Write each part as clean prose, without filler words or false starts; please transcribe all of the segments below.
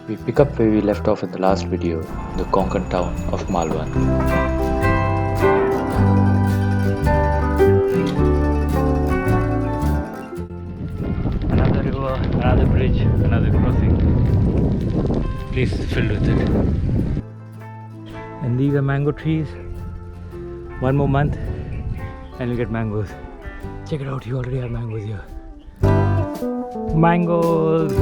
We pick up where we left off in the last video, the Konkan town of Malwan. Another river, another bridge, another crossing. Place is filled with it. And these are mango trees. One more month and we'll get mangoes. Check it out, you already have mangoes here. Mangoes!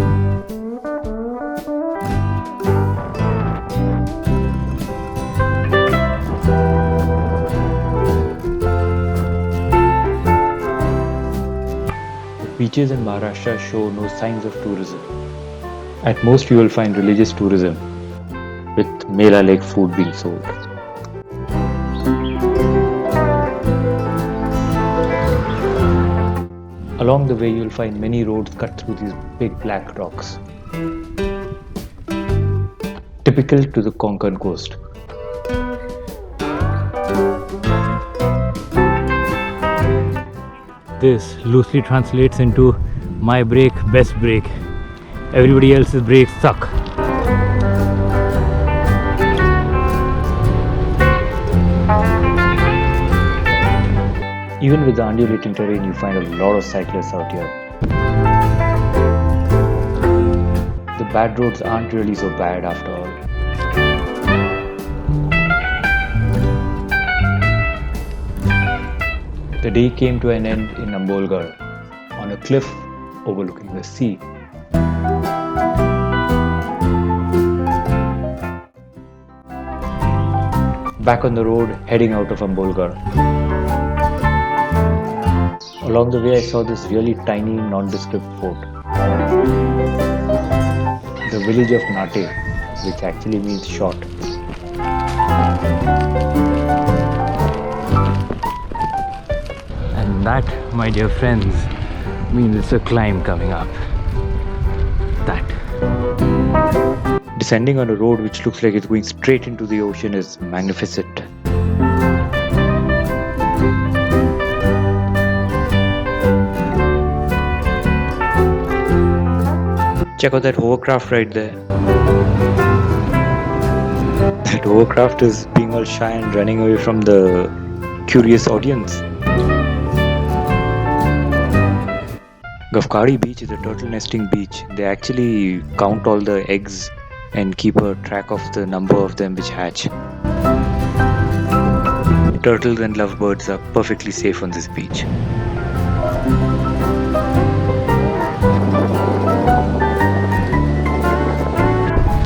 Beaches in Maharashtra show no signs of tourism. At most you will find religious tourism, with Mela Lake food being sold. Along the way you will find many roads cut through these big black rocks, typical to the Konkan coast. This loosely translates into my brake, best brake. Everybody else's brakes suck. Even with the undulating terrain, you find a lot of cyclists out here. The bad roads aren't really so bad after all. The day came to an end in Ambolgarh, on a cliff overlooking the sea. Back on the road, heading out of Ambolgarh. Along the way I saw this really tiny, nondescript fort. The village of Nate, which actually means short. And that, my dear friends, means it's a climb coming up. That. Descending on a road which looks like it's going straight into the ocean is magnificent. Check out that hovercraft right there. That hovercraft is being all shy and running away from the curious audience. Gavkadi beach is a turtle nesting beach. They actually count all the eggs and keep a track of the number of them which hatch. Turtles and lovebirds are perfectly safe on this beach.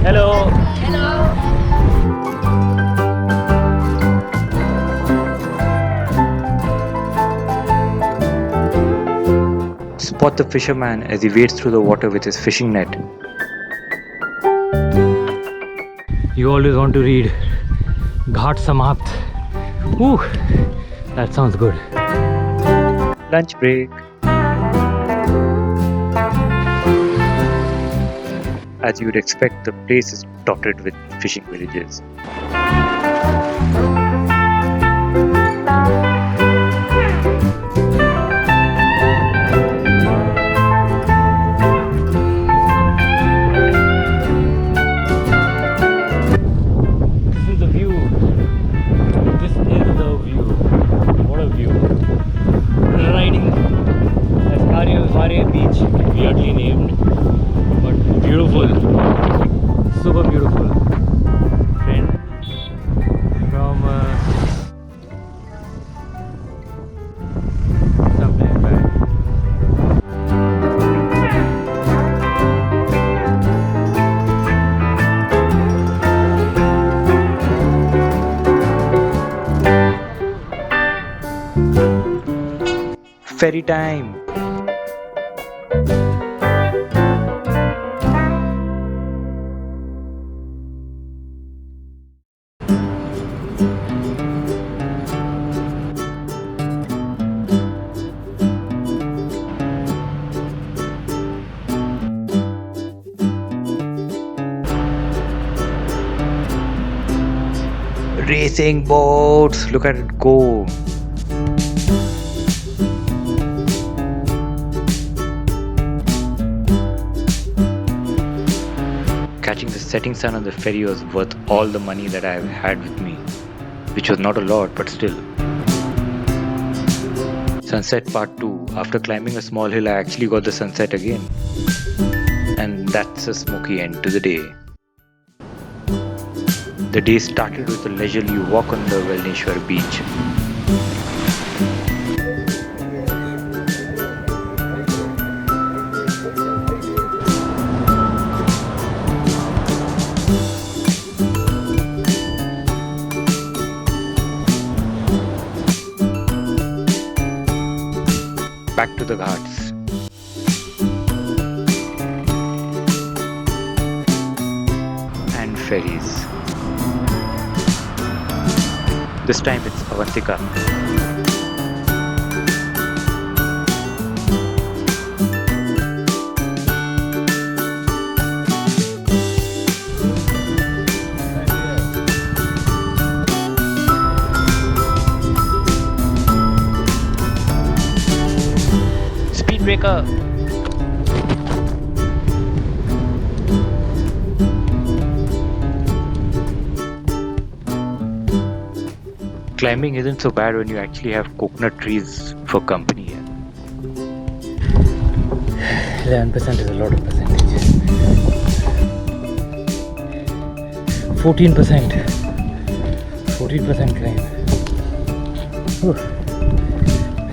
Hello! Hello! Spot the fisherman as he wades through the water with his fishing net. You always want to read Ghat Samapt. Ooh, that sounds good. Lunch break. As you would expect, the place is dotted with fishing villages. This is the view. This is the view. What a view. Riding Escaria beach, weirdly named. But beautiful, super beautiful. Friend from somewhere back. Ferry time. Racing boats, look at it go. Catching the setting sun on the ferry was worth all the money that I had with me, which was not a lot, but still. Sunset Part 2. After climbing a small hill, I actually got the sunset again. And that's a smoky end to the day. The day started with a leisurely walk on the Velneshwar beach. Back to the ghats. And ferries. This time it's Avantika. Speed breaker. Climbing isn't so bad when you actually have coconut trees for company. 11% is a lot of percentages. 14%. 14% climb.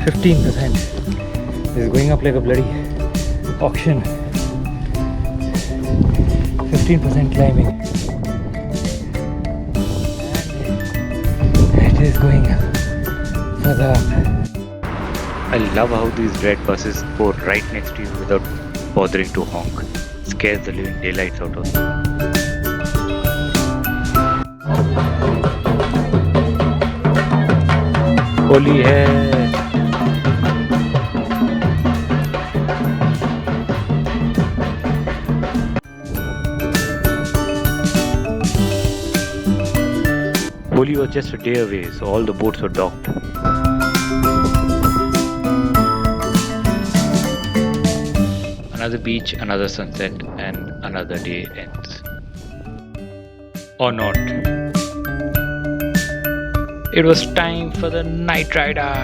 15% is going up like a bloody auction. 15% climbing. It is going further up. I love how these red buses go right next to you without bothering to honk. Scares the living daylights out of you. Holi hai. Holi was just a day away, so all the boats were docked. Another beach, another sunset, and another day ends. Or not. It was time for the Night Rider!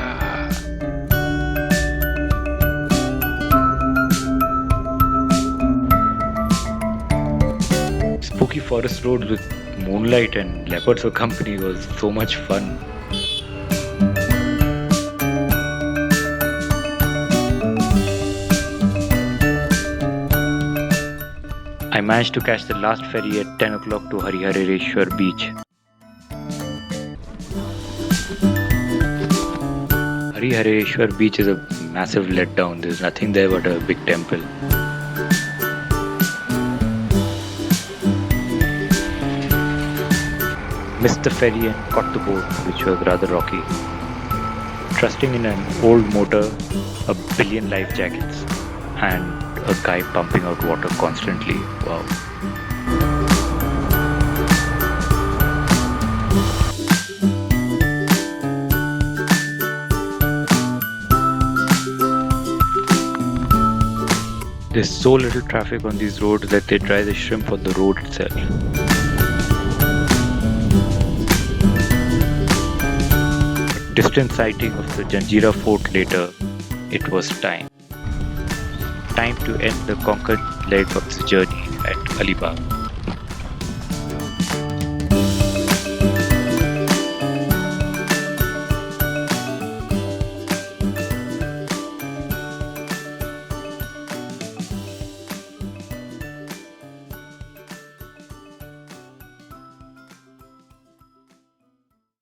Spooky forest roads with moonlight and leopards for company was so much fun. I managed to catch the last ferry at 10 o'clock to Harihareshwar beach. Harihareshwar beach is a massive letdown. There's nothing there but a big temple. Missed the ferry and caught the boat, which was rather rocky. Trusting in an old motor, a billion life jackets, and a guy pumping out water constantly. Wow. There's so little traffic on these roads that they dry the shrimp on the road itself. Distant sighting of the Janjira fort later, it was time. Time to end the conquered leg of the journey at Alibag.